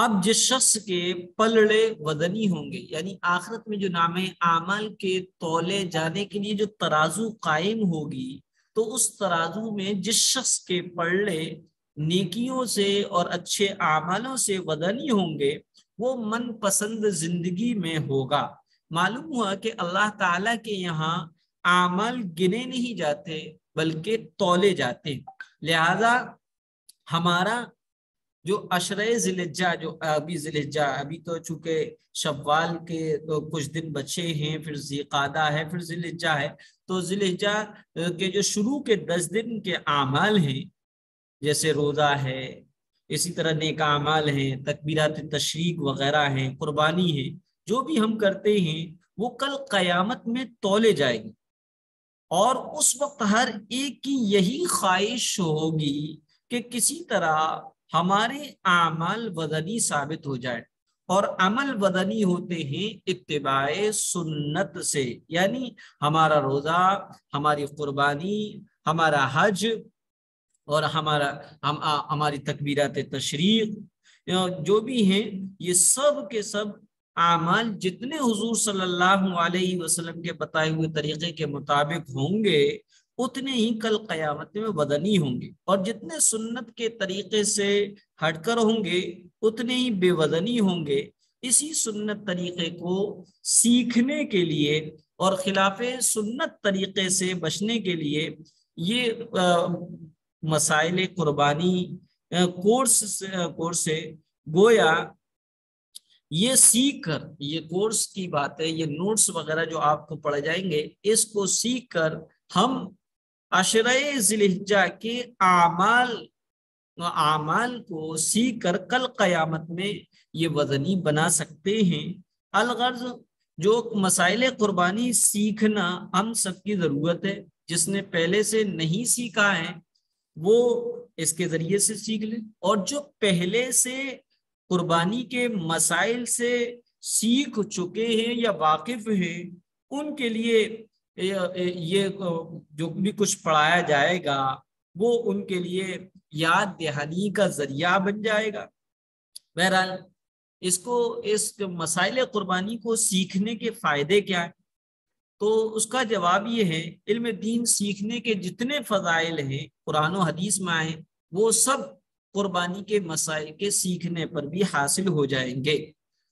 اب جس شخص کے پلڑے وزنی ہوں گے، یعنی آخرت میں جو نام اعمال کے تولے جانے کے لیے جو ترازو قائم ہوگی، تو اس ترازو میں جس شخص کے پلڑے نیکیوں سے اور اچھے اعمالوں سے وزنی ہوں گے، وہ من پسند زندگی میں ہوگا۔ معلوم ہوا کہ اللہ تعالیٰ کے یہاں اعمال گنے نہیں جاتے بلکہ تولے جاتے، لہذا ہمارا جو عشرہ ذی الحجہ، جو ابھی تو چونکہ شوال کے تو کچھ دن بچے ہیں، پھر ذی قعدہ ہے، پھر ذی الحجہ ہے، تو ذی الحجہ کے جو شروع کے 10 دن کے اعمال ہیں، جیسے روزہ ہے، اسی طرح نیک اعمال ہیں، تکبیرات تشریق وغیرہ ہیں، قربانی ہے، جو بھی ہم کرتے ہیں وہ کل قیامت میں تولے جائیں گے، اور اس وقت ہر ایک کی یہی خواہش ہوگی کہ کسی طرح ہمارے اعمال وزنی ثابت ہو جائے، اور عمل وزنی ہوتے ہیں اتباع سنت سے، یعنی ہمارا روزہ، ہماری قربانی، ہمارا حج، اور ہماری تکبیرات تشریق جو بھی ہیں، یہ سب کے سب اعمال جتنے حضور صلی اللہ علیہ وسلم کے بتائے ہوئے طریقے کے مطابق ہوں گے، اتنے ہی کل قیامت میں بدنی ہوں گے، اور جتنے سنت کے طریقے سے ہٹ کر ہوں گے اتنے ہی بے وزنی ہوں گے۔ اسی سنت طریقے کو سیکھنے کے لیے اور خلاف سنت طریقے سے بچنے کے لیے یہ مسائل قربانی کورس سے گویا یہ سیکھ کر، یہ کورس کی بات ہے، یہ نوٹس وغیرہ جو آپ کو پڑھ جائیں گے، اس کو سیکھ کر ہم عشرہ ذی الحجہ کے اعمال کو سیکھ کر کل قیامت میں یہ وزنی بنا سکتے ہیں۔ الغرض جو مسائل قربانی سیکھنا ہم سب کی ضرورت ہے، جس نے پہلے سے نہیں سیکھا ہے وہ اس کے ذریعے سے سیکھ لیں، اور جو پہلے سے قربانی کے مسائل سے سیکھ چکے ہیں یا واقف ہیں، ان کے لیے یہ جو بھی کچھ پڑھایا جائے گا وہ ان کے لیے یاد دہانی کا ذریعہ بن جائے گا۔ بہرحال اس مسائل قربانی کو سیکھنے کے فائدے کیا ہیں؟ تو اس کا جواب یہ ہے، علم دین سیکھنے کے جتنے فضائل ہیں قرآن و حدیث میں آئے، وہ سب قربانی کے مسائل کے سیکھنے پر بھی حاصل ہو جائیں گے۔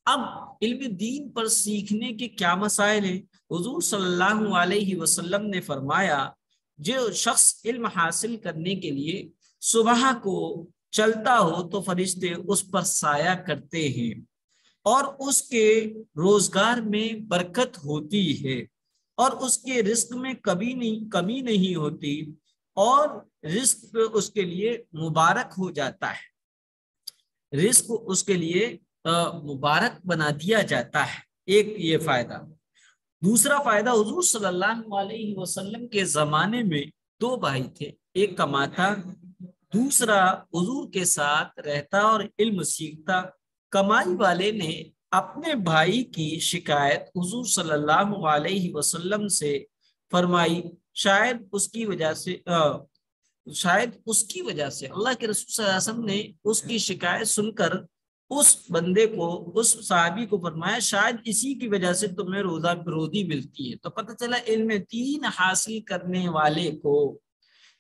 اب علم دین پر سیکھنے کے کیا مسائل ہیں؟ حضور صلی اللہ علیہ وسلم نے فرمایا، جو شخص علم حاصل کرنے کے لیے صبح کو چلتا ہو تو فرشتے اس پر سایہ کرتے ہیں، اور اس کے روزگار میں برکت ہوتی ہے، اور اس کے رزق میں کمی نہیں ہوتی، اور رزق اس کے لیے مبارک ہو جاتا ہے، رزق اس کے لیے مبارک بنا دیا جاتا ہے۔ ایک یہ فائدہ۔ دوسرا فائدہ، حضور صلی اللہ علیہ وسلم کے زمانے میں 2 بھائی تھے، ایک کماتا، دوسرا حضور کے ساتھ رہتا اور علم سیکھتا۔ کمائی والے نے اپنے بھائی کی شکایت حضور صلی اللہ علیہ وسلم سے فرمائی، شاید اس کی وجہ سے اللہ کے رسول صلی اللہ علیہ وسلم نے اس کی شکایت سن کر اس بندے کو، اس صحابی کو فرمایا، شاید اسی کی وجہ سے تمہیں روزی ملتی ہے۔ تو پتہ چلا علم دین حاصل کرنے والے کو،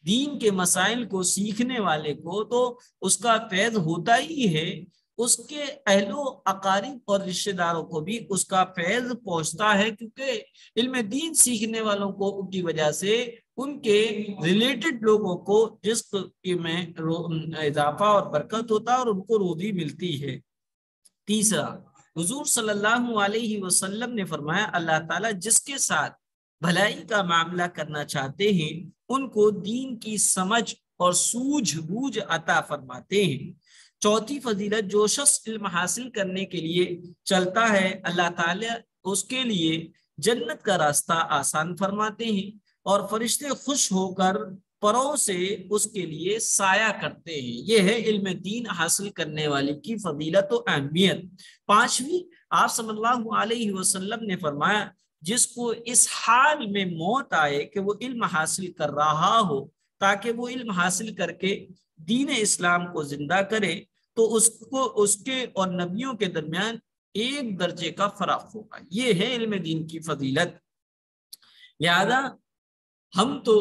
دین کے مسائل کو سیکھنے والے کو تو اس کا فیض ہوتا ہی ہے، اس کے اہل و اقارب اور رشتہ داروں کو بھی اس کا فیض پہنچتا ہے، کیونکہ علم دین سیکھنے والوں کو کی وجہ سے ان کے ریلیٹڈ لوگوں کو رزق میں اضافہ اور برکت ہوتا ہے، اور ان کو روزی ملتی ہے۔ تیسرا، حضور صلی اللہ علیہ وسلم نے فرمایا، اللہ تعالیٰ جس کے ساتھ بھلائی کا معاملہ کرنا چاہتے ہیں ان کو دین کی سمجھ اور سوجھ بوجھ عطا فرماتے ہیں۔ چوتھی فضیلت، جو شخص علم حاصل کرنے کے لیے چلتا ہے اللہ تعالیٰ اس کے لیے جنت کا راستہ آسان فرماتے ہیں، اور فرشتے خوش ہو کر پروں سے اس کے لیے سایہ کرتے ہیں۔ یہ ہے علم دین حاصل کرنے والے کی فضیلت و اہمیت۔ پانچویں، آپ صلی اللہ علیہ وسلم نے فرمایا، جس کو اس حال میں موت آئے کہ وہ علم حاصل کر رہا ہو، تاکہ وہ علم حاصل کر کے دین اسلام کو زندہ کرے، تو اس کے اور نبیوں کے درمیان ایک درجے کا فرق ہوگا. یہ ہے علم دین کی فضیلت. لہذا ہم تو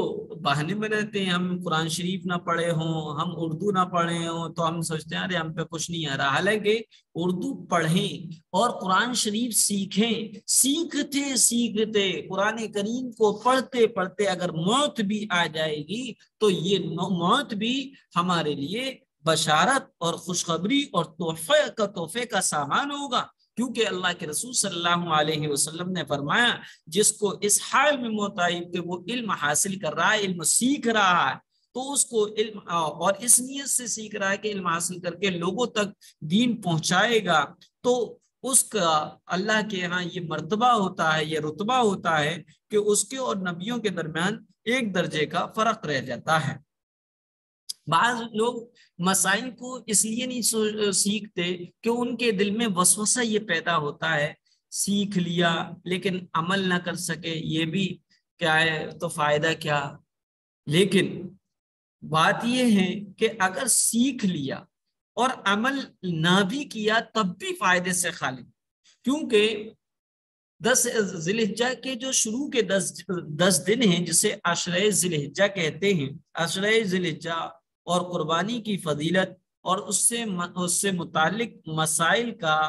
بہانے میں رہتے ہیں، ہم قرآن شریف نہ پڑھے ہوں، ہم اردو نہ پڑھے ہوں، تو ہم سوچتے ہیں ارے ہم پہ کچھ نہیں آ رہا. حالانکہ اردو پڑھیں اور قرآن شریف سیکھیں، سیکھتے قرآن کریم کو پڑھتے پڑھتے اگر موت بھی آ جائے گی تو یہ موت بھی ہمارے لیے بشارت اور خوشخبری اور تحفے کا سامان ہوگا. کیونکہ اللہ کے رسول صلی اللہ علیہ وسلم نے فرمایا جس کو اس حال میں موت آئی کہ وہ علم حاصل کر رہا ہے، علم سیکھ رہا ہے، تو اس کو علم اور اس نیت سے سیکھ رہا ہے کہ علم حاصل کر کے لوگوں تک دین پہنچائے گا، تو اس کا اللہ کے یہاں یہ مرتبہ ہوتا ہے، یہ رتبہ ہوتا ہے کہ اس کے اور نبیوں کے درمیان ایک درجے کا فرق رہ جاتا ہے. بعض لوگ مسائل کو اس لیے نہیں سیکھتے کہ ان کے دل میں وسوسہ یہ پیدا ہوتا ہے سیکھ لیا لیکن عمل نہ کر سکے، یہ بھی کیا ہے تو فائدہ کیا. لیکن بات یہ ہے کہ اگر سیکھ لیا اور عمل نہ بھی کیا تب بھی فائدے سے خالی، کیونکہ 10 ذی الحجہ کے جو شروع کے 10 دن ہیں جسے عشرۂ ذی الحجہ کہتے ہیں، عشرۂ ذی الحجہ اور قربانی کی فضیلت اور اس سے متعلق مسائل کا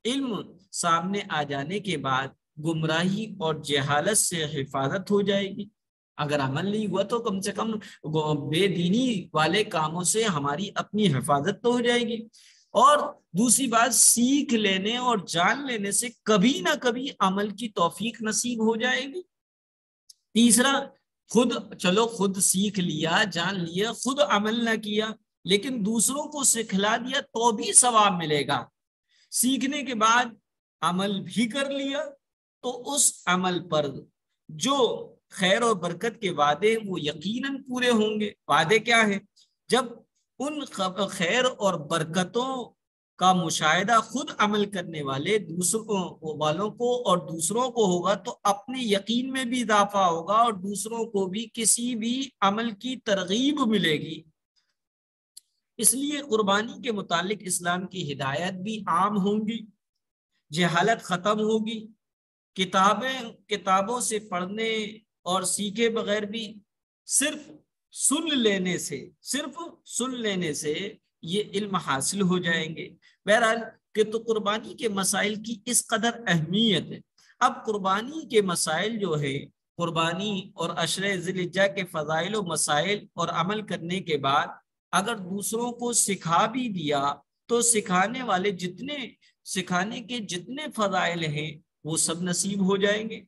علم سامنے آ جانے کے بعد گمراہی اور جہالت سے حفاظت ہو جائے گی. اگر عمل نہیں ہوا تو کم سے کم بے دینی والے کاموں سے ہماری اپنی حفاظت تو ہو جائے گی. اور دوسری بات، سیکھ لینے اور جان لینے سے کبھی نہ کبھی عمل کی توفیق نصیب ہو جائے گی. تیسرا، خود سیکھ لیا، جان لیا، خود عمل نہ کیا لیکن دوسروں کو سکھلا دیا تو بھی ثواب ملے گا. سیکھنے کے بعد عمل بھی کر لیا تو اس عمل پر جو خیر اور برکت کے وعدے وہ یقیناً پورے ہوں گے. وعدے کیا ہے؟ جب ان خیر اور برکتوں کا مشاہدہ خود عمل کرنے والوں کو اور دوسروں کو ہوگا تو اپنے یقین میں بھی اضافہ ہوگا اور دوسروں کو بھی کسی بھی عمل کی ترغیب ملے گی. اس لیے قربانی کے متعلق اسلام کی ہدایت بھی عام ہوں گی، جہالت ختم ہوگی. کتابوں سے پڑھنے اور سیکھے بغیر بھی صرف سن لینے سے یہ علم حاصل ہو جائیں گے. بہرحال کہ تو قربانی کے مسائل کی اس قدر اہمیت ہے. اب قربانی کے مسائل جو ہے، قربانی اور عشرۂ ذی الحجہ کے فضائل و مسائل اور عمل کرنے کے بعد اگر دوسروں کو سکھا بھی دیا تو سکھانے کے جتنے فضائل ہیں وہ سب نصیب ہو جائیں گے.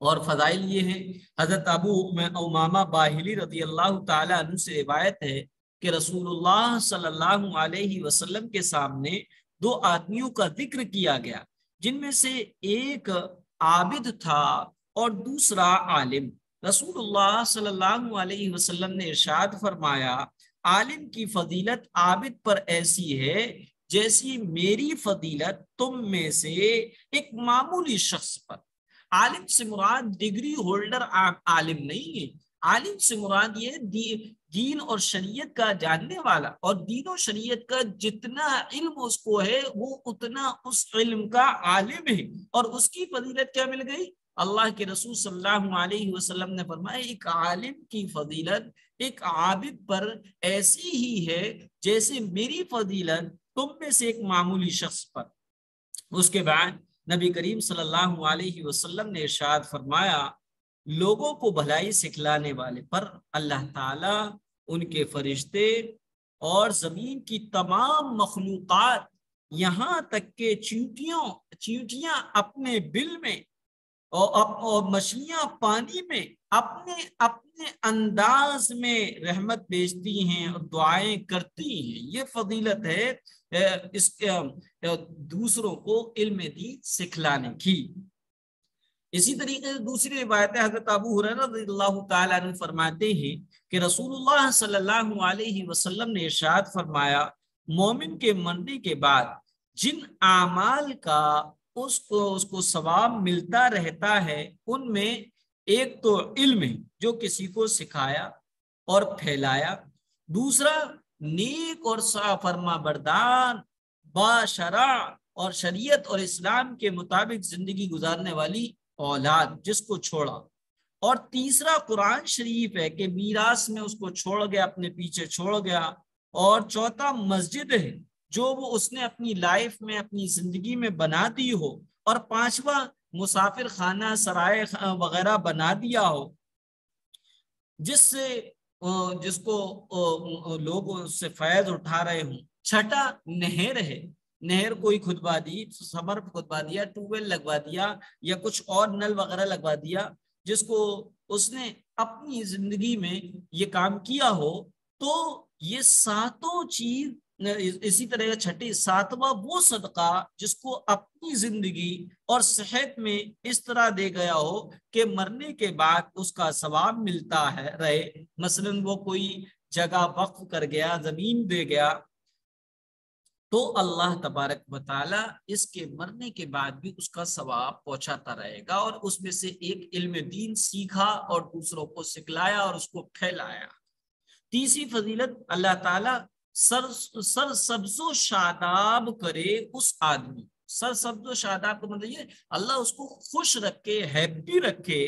اور فضائل یہ ہیں، حضرت ابو امامہ باہلی رضی اللہ تعالی عنہ سے روایت ہے کہ رسول اللہ صلی اللہ علیہ وسلم کے سامنے 2 آدمیوں کا ذکر کیا گیا جن میں سے ایک عابد تھا اور دوسرا عالم. رسول اللہ صلی اللہ علیہ وسلم نے ارشاد فرمایا، عالم کی فضیلت عابد پر ایسی ہے جیسی میری فضیلت تم میں سے ایک معمولی شخص پر. عالم سے مراد ڈگری ہولڈر عالم نہیں ہے، عالم سے مراد یہ دین اور شریعت کا جاننے والا، اور دین و شریعت کا جتنا علم اس کو ہے وہ اتنا اس علم کا عالم ہے. اور اس کی فضیلت کیا مل گئی؟ اللہ کے رسول صلی اللہ علیہ وسلم نے فرمایا ایک عالم کی فضیلت ایک عابد پر ایسی ہی ہے جیسے میری فضیلت تم میں سے ایک معمولی شخص پر. اس کے بعد نبی کریم صلی اللہ علیہ وسلم نے ارشاد فرمایا، لوگوں کو بھلائی سکھلانے والے پر اللہ تعالیٰ، ان کے فرشتے اور زمین کی تمام مخلوقات یہاں تک کہ چیونٹیاں اپنے بل میں اور مچھلیاں پانی میں اپنے انداز میں رحمت بھیجتی ہیں اور دعائیں کرتی ہیں. یہ فضیلت ہے اس دوسروں کو علم دین سکھلانے کی. اسی طریقے سے دوسری روایت حضرت ابو ہریرہ رضی اللہ تعالیٰ عنہ فرماتے ہیں کہ رسول اللہ صلی اللہ علیہ وسلم نے ارشاد فرمایا، مومن کے مرنے کے بعد جن اعمال کا اس کو ثواب ملتا رہتا ہے ان میں ایک تو علم ہے جو کسی کو سکھایا اور پھیلایا، دوسرا نیک اور فرما بردار باشرع اور شریعت اور اسلام کے مطابق زندگی گزارنے والی اولاد جس کو چھوڑا. اور تیسرا قرآن شریف ہے کہ میراث میں اس کو چھوڑ گیا، اپنے پیچھے چھوڑ گیا. اور چوتھا مسجد ہے جو وہ اس نے اپنی لائف میں اپنی زندگی میں بنا دی ہو. اور پانچواں مسافر خانہ سرائے وغیرہ بنا دیا ہو جس کو لوگ اس سے فیض اٹھا رہے ہوں. چھٹا نہر ہے، نہر کوئی کھدوا دی، سمر کھدوا دیا، ٹیوب ویل لگوا دیا یا کچھ اور نل وغیرہ لگوا دیا جس کو اس نے اپنی زندگی میں یہ کام کیا ہو. تو یہ ساتوں چیز اسی طرح چھٹی ساتواں وہ صدقہ جس کو اپنی زندگی اور صحت میں اس طرح دے گیا ہو کہ مرنے کے بعد اس کا ثواب ملتا ہے رہے. مثلا وہ کوئی جگہ وقف کر گیا، زمین دے گیا، تو اللہ تبارک و تعالی اس کے مرنے کے بعد بھی اس کا ثواب پہنچاتا رہے گا. اور اس میں سے ایک علم دین سیکھا اور دوسروں کو سکھلایا اور اس کو پھیلایا. تیسری فضیلت اللہ تعالیٰ سر سبز و شاداب کرے اس آدمی. سر سبز و شاداب کا مطلب یہ اللہ اس کو خوش رکھے، ہیپی رکھے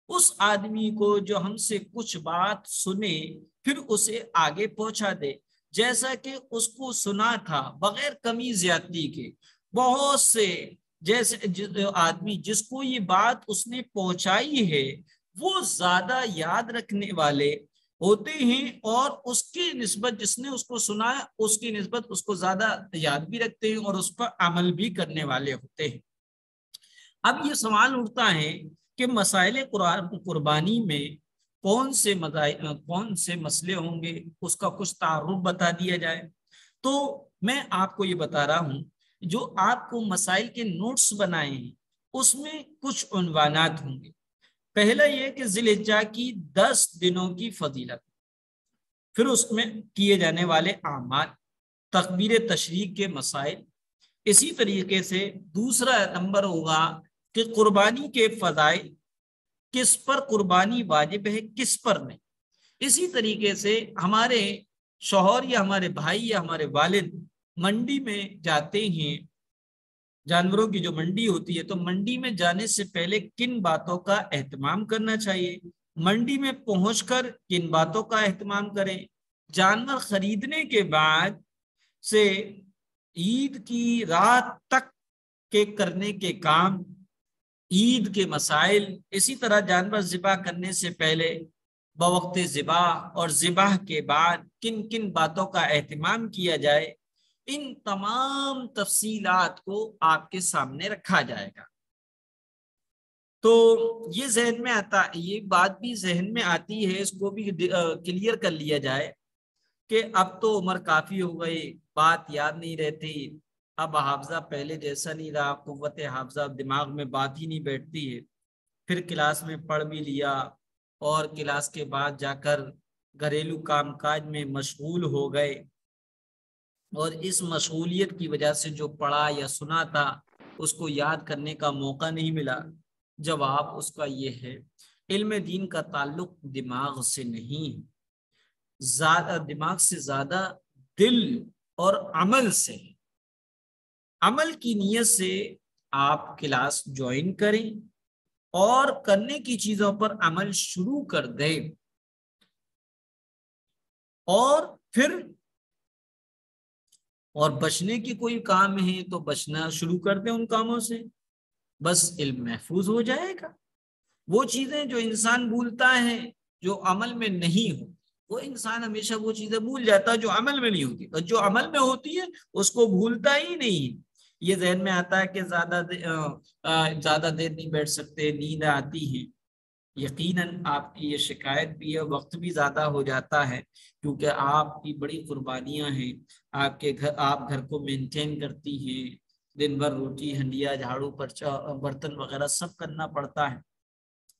اس آدمی کو جو ہم سے کچھ بات سنے پھر اسے آگے پہنچا دے. جیسا کہ اس کو سنا تھا بغیر کمی زیادتی کے بہت سے جیسے آدمی جس کو یہ بات اس نے پہنچائی ہے وہ زیادہ یاد رکھنے والے ہوتے ہیں، اور اس کی نسبت جس نے اس کو سنایا اس کی نسبت اس کو زیادہ یاد بھی رکھتے ہیں اور اس پر عمل بھی کرنے والے ہوتے ہیں. اب یہ سوال اٹھتا ہے کہ مسائل قربانی میں کون سے مسئلے ہوں گے، اس کا کچھ تعارف بتا دیا جائے. تو میں آپ کو یہ بتا رہا ہوں جو آپ کو مسائل کے نوٹس بنائے ہیں اس میں کچھ عنوانات ہوں گے. پہلا یہ کہ ذی الحجہ کی 10 دنوں کی فضیلت، پھر اس میں کیے جانے والے اعمال، تکبیر تشریق کے مسائل. اسی طریقے سے دوسرا نمبر ہوگا کہ قربانی کے فضائل، کس پر قربانی واجب ہے کس پر نہیں. اسی طریقے سے ہمارے شوہر یا ہمارے بھائی یا ہمارے والد منڈی میں جاتے ہیں، جانوروں کی جو منڈی ہوتی ہے، تو منڈی میں جانے سے پہلے کن باتوں کا اہتمام کرنا چاہیے، منڈی میں پہنچ کر کن باتوں کا اہتمام کریں، جانور خریدنے کے بعد سے عید کی رات تک کے کرنے کے کام، عید کے مسائل. اسی طرح جانور ذبح کرنے سے پہلے، بوقت ذبح اور ذبح کے بعد کن کن باتوں کا اہتمام کیا جائے، ان تمام تفصیلات کو آپ کے سامنے رکھا جائے گا. تو یہ ذہن میں آتا، یہ بات بھی ذہن میں آتی ہے، اس کو بھی کلیئر کر لیا جائے کہ اب تو عمر کافی ہو گئی، بات یاد نہیں رہتی، اب حافظہ پہلے جیسا نہیں رہا، قوت حافظہ دماغ میں بات ہی نہیں بیٹھتی ہے. پھر کلاس میں پڑھ بھی لیا اور کلاس کے بعد جا کر گھریلو کام کاج میں مشغول ہو گئے، اور اس مشغولیت کی وجہ سے جو پڑھا یا سنا تھا اس کو یاد کرنے کا موقع نہیں ملا. جواب اس کا یہ ہے علم دین کا تعلق دماغ سے نہیں، دماغ سے زیادہ دل اور عمل سے. عمل کی نیت سے آپ کلاس جوائن کریں اور کرنے کی چیزوں پر عمل شروع کر دیں، اور پھر بچنے کی کوئی کام ہے تو بچنا شروع کر دیں ان کاموں سے، بس علم محفوظ ہو جائے گا. وہ چیزیں جو انسان بھولتا ہے جو عمل میں نہیں ہو، وہ انسان ہمیشہ وہ چیزیں بھول جاتا ہے جو عمل میں نہیں ہوتی، اور جو عمل میں ہوتی ہے اس کو بھولتا ہی نہیں. یہ ذہن میں آتا ہے کہ زیادہ دیر نہیں بیٹھ سکتے، نیند آتی ہے. یقیناً آپ کی یہ شکایت بھی ہے، وقت بھی زیادہ ہو جاتا ہے کیونکہ آپ کی بڑی قربانیاں ہیں، آپ گھر کو مینٹین کرتی ہیں، دن بھر روٹی ہنڈیا جھاڑو پرچا برتن وغیرہ سب کرنا پڑتا ہے،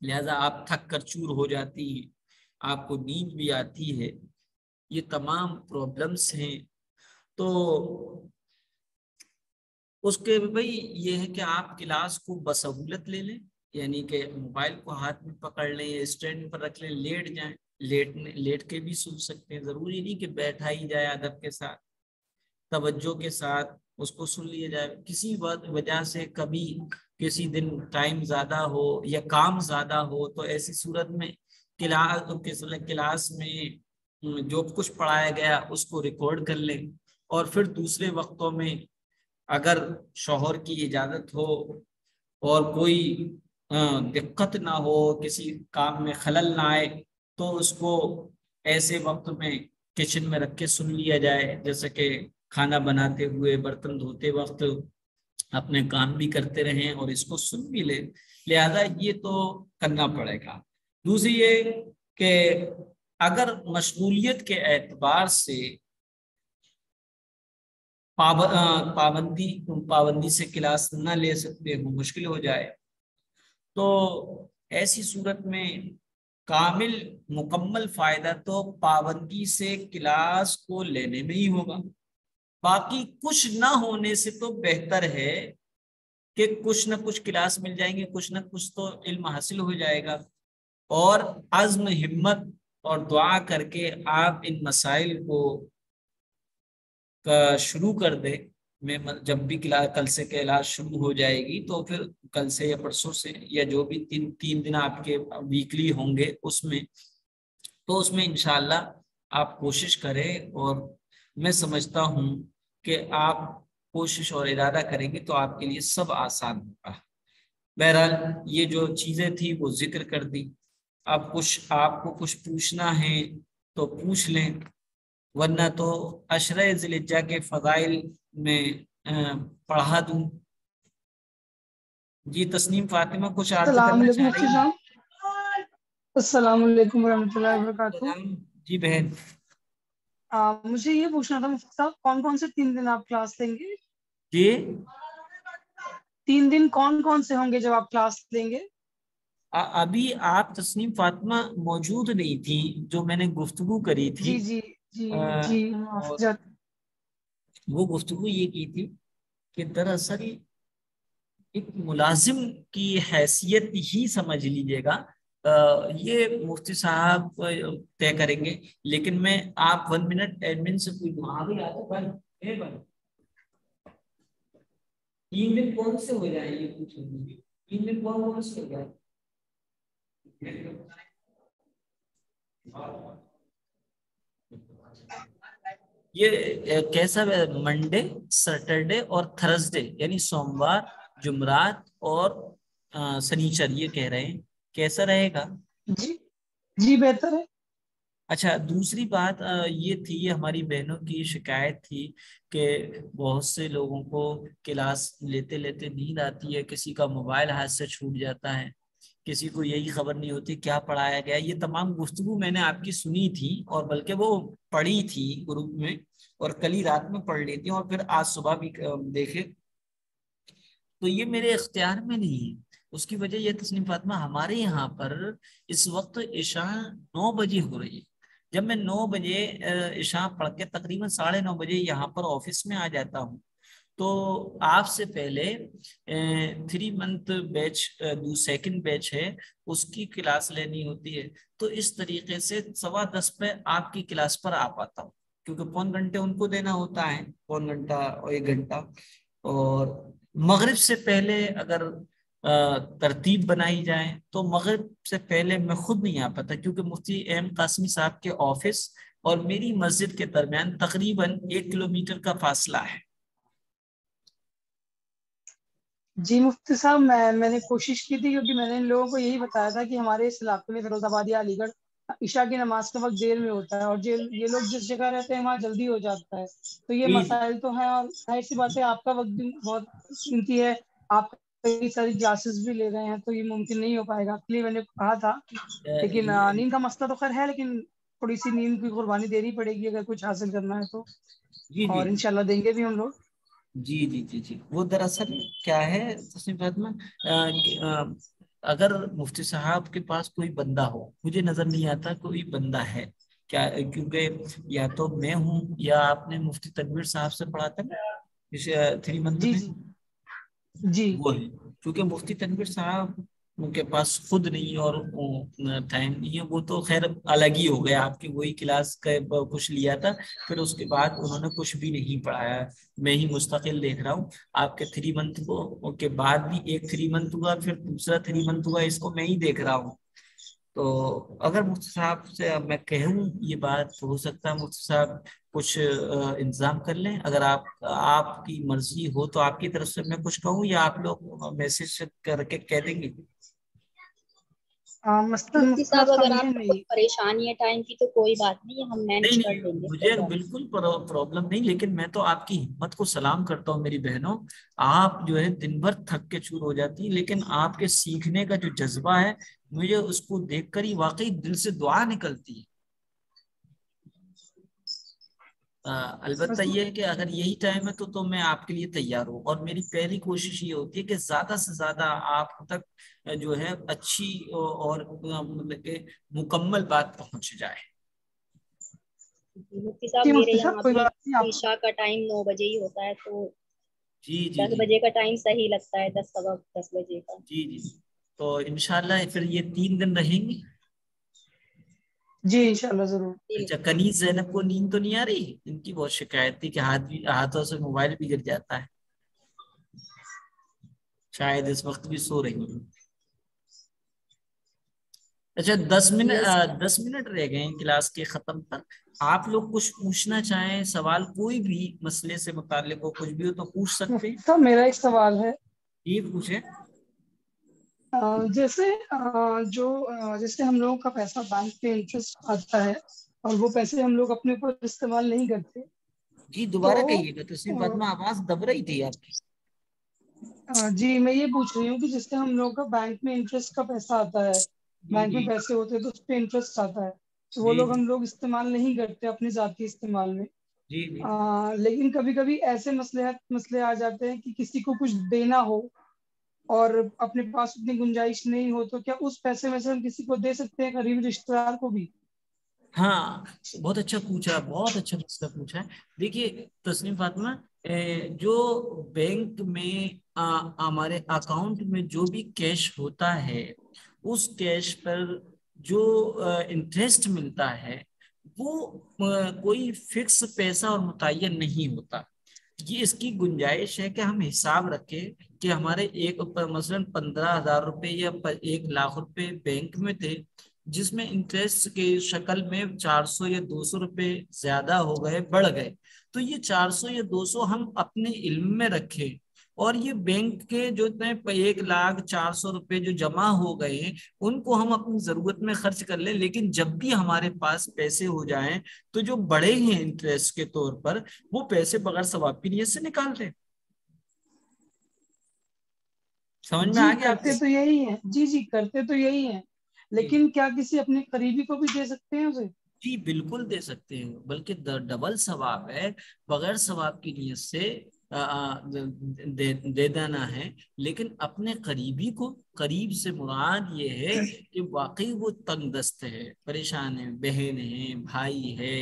لہذا آپ تھک کر چور ہو جاتی ہیں، آپ کو نیند بھی آتی ہے. یہ تمام پرابلمس ہیں. تو اس کے بھائی یہ ہے کہ آپ کلاس کو بسہولت لے لیں، یعنی کہ موبائل کو ہاتھ میں پکڑ لیں یا اسٹینڈ پر رکھ لیں، لیٹ جائیں، لیٹ کے بھی سن سکتے ہیں، ضروری نہیں کہ بیٹھا ہی جائے ادب کے ساتھ، توجہ کے ساتھ اس کو سن لیا جائے. کسی وجہ سے کبھی کسی دن ٹائم زیادہ ہو یا کام زیادہ ہو تو ایسی صورت میں کلاس میں جو کچھ پڑھایا گیا اس کو ریکارڈ کر لیں، اور پھر دوسرے وقتوں میں اگر شوہر کی اجازت ہو اور کوئی دقت نہ ہو، کسی کام میں خلل نہ آئے، تو اس کو ایسے وقت میں کچن میں رکھ کے سن لیا جائے، جیسے کہ کھانا بناتے ہوئے، برتن دھوتے وقت اپنے کام بھی کرتے رہیں اور اس کو سن بھی لیں. لہذا یہ تو کرنا پڑے گا. دوسری یہ کہ اگر مشغولیت کے اعتبار سے پابندی سے کلاس نہ لے سکتے ہو، مشکل ہو جائے، تو ایسی صورت میں کامل مکمل فائدہ تو پابندی سے کلاس کو لینے میں ہی ہوگا. باقی کچھ نہ ہونے سے تو بہتر ہے کہ کچھ نہ کچھ کلاس مل جائیں گے، کچھ نہ کچھ تو علم حاصل ہو جائے گا. اور عزم، ہمت اور دعا کر کے آپ ان مسائل کو شروع کر دیں. میں جب بھی کل سے کلاس شروع ہو جائے گی تو پھر کل سے یا پرسوں سے یا جو بھی تین دن آپ کے ویکلی ہوں گے اس میں انشاءاللہ آپ کوشش کریں، اور میں سمجھتا ہوں کہ آپ کوشش اور ارادہ کریں گے تو آپ کے لیے سب آسان ہوگا. بہرحال یہ جو چیزیں تھی وہ ذکر کر دی. اب آپ کو کچھ پوچھنا ہے تو پوچھ لیں، ورنہ تو عشرہ ذی الحجہ کے فضائل میں پڑھا دوں. جی تسنیم فاطمہ کچھ عرض السلام کرنا علیکم چاہ مفتی رہی ہیں؟ صاحب. السلام علیکم ورحمۃ اللہ وبرکاتہ. جی بہن. مجھے یہ پوچھنا تھا مفتی صاحب، کون کون سے 3 دن آپ کلاس لیں گے؟ جی 3 دن کون کون سے ہوں گے جب آپ کلاس لیں گے؟ ابھی آپ تسنیم فاطمہ موجود نہیں تھی جو میں نے گفتگو کری تھی. جی جی جی جی اور معافذت. وہ گفتگو یہ کی تھی کہ دراصل ایک ملازم کی حیثیت ہی سمجھ لیجیے گا، یہ مفتی صاحب طے کریں گے. لیکن میں آپ 1 منٹ ایڈمن سے پوچھوں، 3 دن کون سے ہو جائیں یہ پوچھیں گے، 3 دن کون سے ہو جائیں؟ یہ کیسا منڈے، سیٹرڈے اور تھرسڈے، یعنی سوموار، جمعرات اور سنیچر، یہ کہہ رہے ہیں کیسا رہے گا؟ جی جی بہتر ہے. اچھا دوسری بات یہ تھی، یہ ہماری بہنوں کی شکایت تھی کہ بہت سے لوگوں کو کلاس لیتے لیتے نیند آتی ہے، کسی کا موبائل ہاتھ سے چھوٹ جاتا ہے، کسی کو یہی خبر نہیں ہوتی کیا پڑھایا گیا. یہ تمام گفتگو میں نے آپ کی سنی تھی، اور بلکہ وہ پڑھی تھی گروپ میں، اور کل ہی رات میں پڑھ لی تھی، اور پھر آج صبح بھی دیکھے. تو یہ میرے اختیار میں نہیں ہے. اس کی وجہ یہ تسنیم فاطمہ، ہمارے یہاں پر اس وقت عشاء 9 بجے ہو رہی ہے. جب میں 9 بجے عشاء پڑھ کے تقریباً 9:30 بجے یہاں پر آفس میں آ جاتا ہوں، تو آپ سے پہلے 3 منتھ بیچ، 2nd بیچ ہے، اس کی کلاس لینی ہوتی ہے. تو اس طریقے سے 10:15 پہ آپ کی کلاس پر آ پاتا ہوں، کیونکہ 1.25 گھنٹے ان کو دینا ہوتا ہے، 1.25 گھنٹہ اور 1 گھنٹہ. اور مغرب سے پہلے اگر ترتیب بنائی جائے تو مغرب سے پہلے میں خود نہیں آ پاتا، کیونکہ مفتی ایم قاسمی صاحب کے آفس اور میری مسجد کے درمیان تقریباً 1 کلومیٹر کا فاصلہ ہے. جی مفتی صاحب، میں نے کوشش کی تھی، کیونکہ میں نے ان لوگوں کو یہی بتایا تھا کہ ہمارے اس علاقے میں فیروز آباد یا علی گڑھ عشاء کی نماز کا وقت دیر میں ہوتا ہے، اور یہ لوگ جس جگہ رہتے ہیں وہاں جلدی ہو جاتا ہے. تو یہ مسائل تو ہیں، اور ظاہر سی بات ہے آپ کا وقت بھی بہت قیمتی ہے، آپ کئی ساری کلاسز بھی لے رہے ہیں، تو یہ ممکن نہیں ہو پائے گا. اس لیے میں نے کہا تھا. لیکن نیند کا مسئلہ تو خیر ہے، لیکن تھوڑی سی نیند کی قربانی دینی پڑے گی اگر کچھ حاصل کرنا ہے تو. جی اور انشاءاللہ دیں گے بھی ہم لوگ. جی جی جی جی وہ دراصل کیا ہے تسنیم فاطمہ، اگر مفتی صاحب کے پاس کوئی بندہ ہو، مجھے نظر نہیں آتا کوئی بندہ ہے کیا، کیونکہ یا تو میں ہوں یا آپ نے مفتی تنویر صاحب سے پڑھا تھا نا 3 منتھ جی میں، جی جی وہ ہے. کیونکہ مفتی تنویر صاحب ان کے پاس خود نہیں اور ٹائم نہیں ہے، وہ تو خیر الگ ہی ہو گیا، آپ کی وہی کلاس کا کچھ لیا تھا، پھر اس کے بعد انہوں نے کچھ بھی نہیں پڑھایا، میں ہی مستقل دیکھ رہا ہوں۔ آپ کے 3 منتھ کو کے بعد بھی ایک 3 منتھ ہوا، پھر دوسرا 3 منتھ ہوا، اس کو میں ہی دیکھ رہا ہوں۔ تو اگر مفتی صاحب سے اب میں کہوں یہ بات تو ہو سکتا ہے مفتی صاحب کچھ انتظام کر لیں، اگر آپ کی مرضی ہو تو آپ کی طرف سے میں کچھ کہوں، یا آپ لوگ میسج کر کے کہہ دیں گے؟ مثلاً مفتی مسئلہ صاحب اگر آپ کو سمجھیں کوئی پریشانی ہے ٹائم کی تو کوئی بات نہیں، ہم نہیں مینج کر نہیں، لیں گے، مجھے کوئی بات نہیں۔ بالکل پرابلم نہیں، لیکن میں تو آپ کی ہمت کو سلام کرتا ہوں میری بہنوں، آپ جو ہے دن بھر تھک کے چور ہو جاتی ہیں، لیکن آپ کے سیکھنے کا جو جذبہ ہے مجھے اس کو دیکھ کر ہی واقعی دل سے دعا نکلتی ہے۔ البتہ یہ ہے کہ اگر یہی ٹائم ہے تو میں آپ کے لیے تیار ہوں، اور میری پہلی کوشش یہ ہوتی ہے کہ زیادہ سے زیادہ آپ تک جو ہے اچھی اور مطلب کہ مکمل بات پہنچ جائے۔ مفتی صاحب جی میرے مفتی صاحب یہاں کوئی بھی بات نہیں، آپ عشاء کا ٹائم 9 بجے ہی ہوتا ہے، تو جی جی 10 جی بجے کا ٹائم صحیح لگتا ہے، 10 سوا 10 بجے کا۔ جی جی، تو انشاءاللہ پھر یہ 3 دن رہیں گے۔ جی انشاءاللہ ضرور۔ اچھا، کنیز زینب کو نیند تو نہیں آ رہی؟ ان کی بہت شکایت تھی کہ ہاتھوں سے موبائل بھی گر جاتا ہے، شاید اس وقت بھی سو رہی ہیں۔ اچھا، 10 منٹ رہ گئے ہیں کلاس کے ختم پر، آپ لوگ کچھ پوچھنا چاہیں سوال، کوئی بھی مسئلے سے متعلق ہو، کچھ بھی ہو تو پوچھ سکتے ہیں۔ مفتی صاحب میرا ایک سوال ہے، جی پوچھیں۔ جیسے جیسے ہم لوگوں کا پیسہ بینک پہ انٹرسٹ آتا ہے اور وہ پیسے ہم لوگ اپنے اوپر استعمال نہیں کرتے، جی تو دوبارہ کہیے گا، تسنیم فاطمہ آواز دب رہی تھی آپ کی۔ جی میں یہ پوچھ رہی ہوں کہ جس سے ہم لوگ کا بینک میں انٹرسٹ کا پیسہ آتا ہے، جی بینک میں جی پیسے ہوتے ہیں تو اس پہ انٹرسٹ آتا ہے، تو وہ جی لوگ ہم لوگ استعمال نہیں کرتے اپنے ذاتی استعمال میں، جی جی لیکن کبھی کبھی ایسے مسئلے آ جاتے ہیں کہ کسی کو کچھ دینا ہو اور اپنے پاس اتنی گنجائش نہیں ہو، تو کیا اس پیسے میں سے ہم کسی کو دے سکتے ہیں، قریبی رشتہ دار کو بھی؟ ہاں، بہت اچھا پوچھا، بہت اچھا مسئلہ پوچھا ہے۔ دیکھیے تسنیم فاطمہ، جو بینک میں ہمارے اکاؤنٹ میں جو بھی کیش ہوتا ہے، اس کیش پر جو انٹرسٹ ملتا ہے وہ کوئی فکس پیسہ اور متعین نہیں ہوتا، یہ اس کی گنجائش ہے کہ ہم حساب رکھیں کہ ہمارے مثلاً 15,000 روپے یا 1,00,000 روپے بینک میں تھے، جس میں انٹرسٹ کے شکل میں 400 یا 200 روپے زیادہ ہو گئے، بڑھ گئے، تو یہ 400 یا 200 ہم اپنے علم میں رکھیں، اور یہ بینک کے جو 1,04,000 روپے جو جمع ہو گئے ان کو ہم اپنی ضرورت میں خرچ کر لیں، لیکن جب بھی ہمارے پاس پیسے ہو جائیں تو جو بڑے ہیں انٹرسٹ کے طور پر وہ پیسے بغیر ثواب کی نیت سے نکال دیں۔ سمجھ میں جی آ گیا آپ کرتے کے؟ تو یہی ہیں، جی جی کرتے تو یہی ہیں، جی لیکن کیا کسی اپنے قریبی کو بھی دے سکتے ہیں اسے؟ جی بالکل دے سکتے ہیں، بلکہ ڈبل ثواب ہے، بغیر ثواب کی نیت سے دے دینا ہے، لیکن اپنے قریبی کو، قریب سے مراد یہ ہے کہ واقعی وہ تنگ دست ہے، پریشان ہے، بہن ہے، بھائی ہے،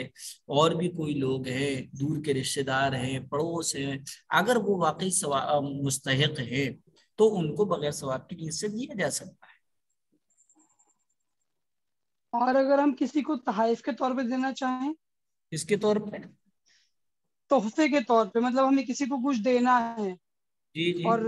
اور بھی کوئی لوگ ہیں، دور کے رشتے دار ہیں، پڑوس ہیں، اگر وہ واقعی مستحق ہے تو ان کو بغیر ثواب کی نیت سے دیا جا سکتا ہے۔ اور اگر ہم کسی کو تحائف کے طور پہ دینا چاہیں، اس کے طور پہ تحفے کے طور پہ، مطلب ہمیں کسی کو کچھ دینا ہے جی جی اور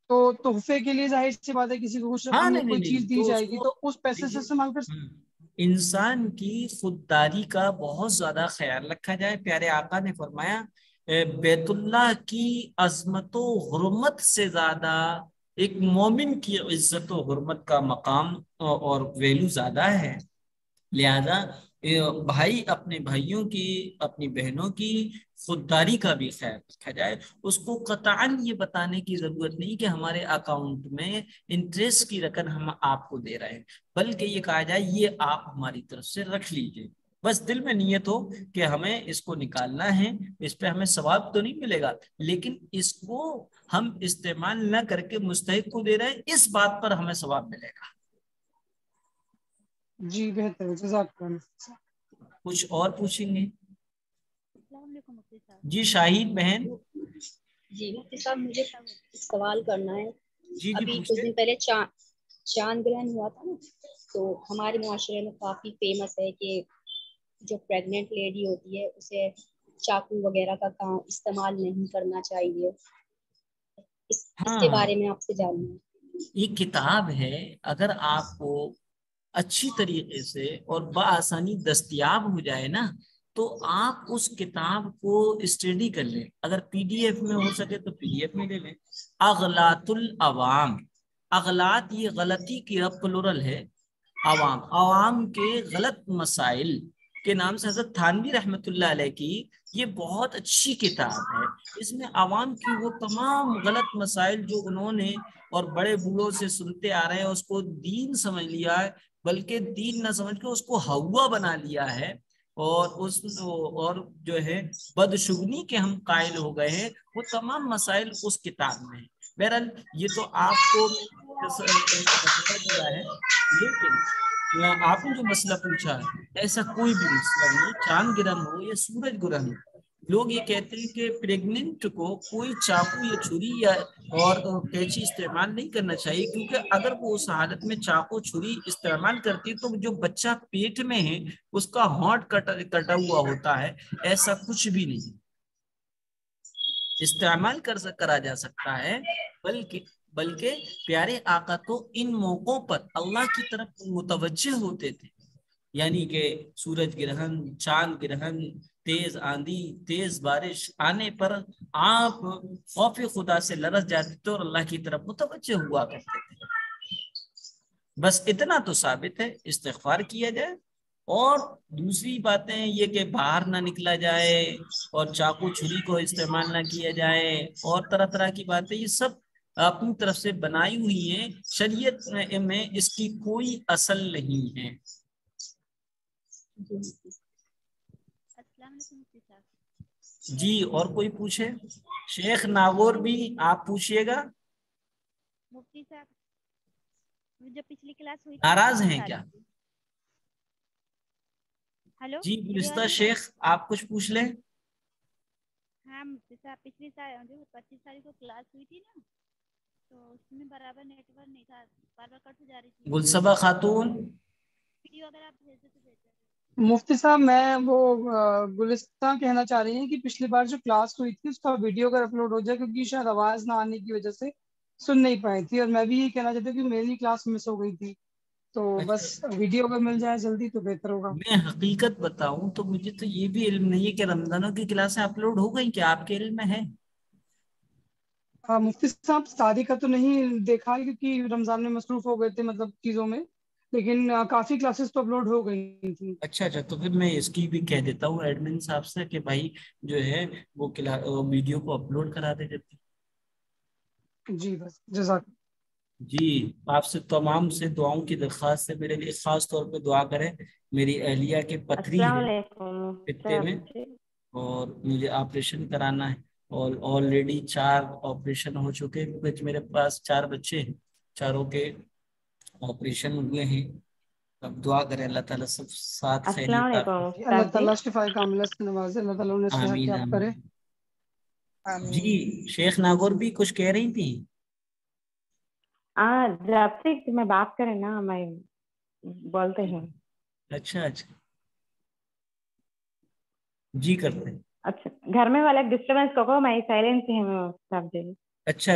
تو تحفے کے لیے ظاہر سی بات ہے کسی کو کچھ ہاں، رقم یا نہیں نہیں کوئی چیز نہیں، دی تو اس جائے گی کو تو اس پیسے سے دیکھیے، استعمال کر سکتے انسان کی خودداری کا بہت زیادہ خیال رکھا جائے۔ پیارے آقا نے فرمایا بیت اللہ کی عظمت و حرمت سے زیادہ ایک مومن کی عزت و حرمت کا مقام اور ویلو زیادہ ہے، لہذا بھائی اپنے بھائیوں کی، اپنی بہنوں کی خودداری کا بھی خیال رکھا جائے۔ اس کو قطعاً یہ بتانے کی ضرورت نہیں کہ ہمارے اکاؤنٹ میں انٹرسٹ کی رقم ہم آپ کو دے رہے ہیں، بلکہ یہ کہا جائے یہ آپ ہماری طرف سے رکھ لیجئے، بس دل میں نیت ہو کہ ہمیں اس کو نکالنا ہے، اس پہ ہمیں ثواب تو نہیں ملے گا، لیکن اس کو ہم استعمال نہ کر کے مستحق کو دے رہے ہیں، اس بات پر ہمیں ثواب ملے گا۔ جی بہتر ہے، جزاک اللہ۔ کچھ اور پوچھیں گے؟ السلام علیکم مفتی صاحب۔ جی شاہین بہن۔ جی مفتی صاحب مجھے سوال کرنا ہے، جی جی ابھی کچھ پوچھیں۔ دن پہلے چاند گرہن ہوا تھا نا، تو ہمارے معاشرے میں کافی فیمس ہے کہ جو پریگننٹ لیڈی ہوتی ہے اسے چاقو وغیرہ کا کام استعمال نہیں کرنا چاہیے. اس کے بارے میں آپ سے جاننا ہے. یہ کتاب ہے، اگر آپ کو اچھی طریقے سے اور بآسانی دستیاب ہو جائے نا تو آپ اس کتاب کو اسٹڈی کر لیں. اگر پی ڈی ایف میں ہو سکے تو پی ڈی ایف میں لے لیں. اغلاط العوام، اغلاط یہ غلطی کی پلورل ہے، عوام، عوام کے غلط مسائل کے نام سے حضرت تھانوی رحمۃ اللہ علیہ کی یہ بہت اچھی کتاب ہے. اس میں عوام کی وہ تمام غلط مسائل جو انہوں نے اور بڑے بوڑھوں سے سنتے آ رہے ہیں اس کو دین سمجھ لیا ہے، بلکہ دین نہ سمجھ کے اس کو ہوا بنا لیا ہے، اور جو ہے بدشگنی کے ہم قائل ہو گئے ہیں، وہ تمام مسائل اس کتاب میں ہیں. بہرحال یہ تو آپ کو پتہ چلا ہے، لیکن آپ نے جو مسئلہ پوچھا ایسا کوئی بھی مسئلہ نہیں. چاند گرہن ہو یا سورج گرہن ہو، لوگ یہ کہتے ہیں کہ پریگننٹ کو کوئی چاقو یا چھری یا اور قینچی استعمال نہیں کرنا چاہیے، کیونکہ اگر وہ اس حالت میں چاقو چھری استعمال کرتی تو جو بچہ پیٹ میں ہے اس کا ہونٹ کٹا ہوا ہوتا ہے. ایسا کچھ بھی نہیں استعمال کرا جا سکتا ہے، بلکہ پیارے آقا تو ان موقعوں پر اللہ کی طرف متوجہ ہوتے تھے. یعنی کہ سورج گرہن، چاند گرہن، تیز آندھی، تیز بارش آنے پر آپ خوف خدا سے لرز جاتے تھے اور اللہ کی طرف متوجہ ہوا کرتے تھے. بس اتنا تو ثابت ہے، استغفار کیا جائے. اور دوسری باتیں یہ کہ باہر نہ نکلا جائے اور چاقو چھری کو استعمال نہ کیا جائے اور طرح طرح کی باتیں، یہ سب اپنی طرف سے بنائی ہوئی ہیں. شریعت میں اس کی کوئی اصل نہیں ہے. السلام علیکم مفتی صاحب. جی اور کوئی پوچھے؟ شیخ ناگور بھی آپ پوچھئے گا. مفتی صاحب جو پچھلی کلاس ہوئی تھی ناراض ہیں کیا؟ ہلو جی گلستہ شیخ آپ کچھ پوچھ لیں. ہاں مفتی صاحب پچھلی سال جو 25 تاریخ کو کلاس ہوئی تھی نا تو اس میں برابر نیٹ ورک نہیں تھا، بار بار کٹ ہو جا رہی تھی. گلصبا خاتون ویڈیو اگر آپ بھیج دیں تو بہتر ہے. مفتی صاحب میں وہ گلستہ کہنا چاہ رہی ہیں کہ پچھلی بار جو کلاس ہوئی تھی اس کا ویڈیو اگر اپلوڈ ہو جائے، کیونکہ شاید آواز نہ آنے کی وجہ سے سن نہیں پائی تھی، اور میں بھی یہ کہنا چاہتی ہوں کہ میری کلاس مس ہو گئی تھی، تو بس ویڈیو اگر مل جائے جلدی تو بہتر ہوگا. میں حقیقت بتاؤں تو مجھے تو یہ بھی علم نہیں ہے کہ رمضانوں کی کلاسیں اپلوڈ ہو گئی، کیا آپ کے علم میں ہے؟ مفتی صاحب ساری کا تو نہیں دیکھا ہے کیونکہ رمضان میں مصروف ہو گئے تھے مطلب چیزوں میں، لیکن کافی کلاسز تو اپلوڈ ہو گئی تھی. اچھا تو پھر میں اس کی بھی کہہ دیتا ہوں ایڈمن صاحب سے کہ بھائی جو ہے وہ ویڈیو کو اپلوڈ کرا دے دیتے. جی بس جزاک. جی آپ سے تمام سے دعاؤں کی درخواست ہے، میرے لیے خاص طور پہ دعا کریں. میری اہلیہ کے پتھری السلام ہے علیکم. پتے میں اور مجھے آپریشن کرانا ہے، اور آلریڈی 4 آپریشن ہو چکے ہیں. میرے پاس 4 بچے ہیں، چاروں کے آپریشن ہوئے ہیں. اب دعا کریں اللہ تعالیٰ سب ساتھ السلام خیریت. علیکم اللہ استاد جی. تعالیٰ شفا کاملہ سے نوازے، اللہ تعالیٰ انہیں صحت آمین یاب کرے. آمین. جی شیخ ناگور بھی کچھ کہہ رہی تھی. جب سے میں بات کریں نا میں بولتے ہیں. اچھا جی کرتے ہیں. اچھا گھر میں والا ڈسٹربینس کو میں سائلنس ہی ہوں استاد جی. اچھا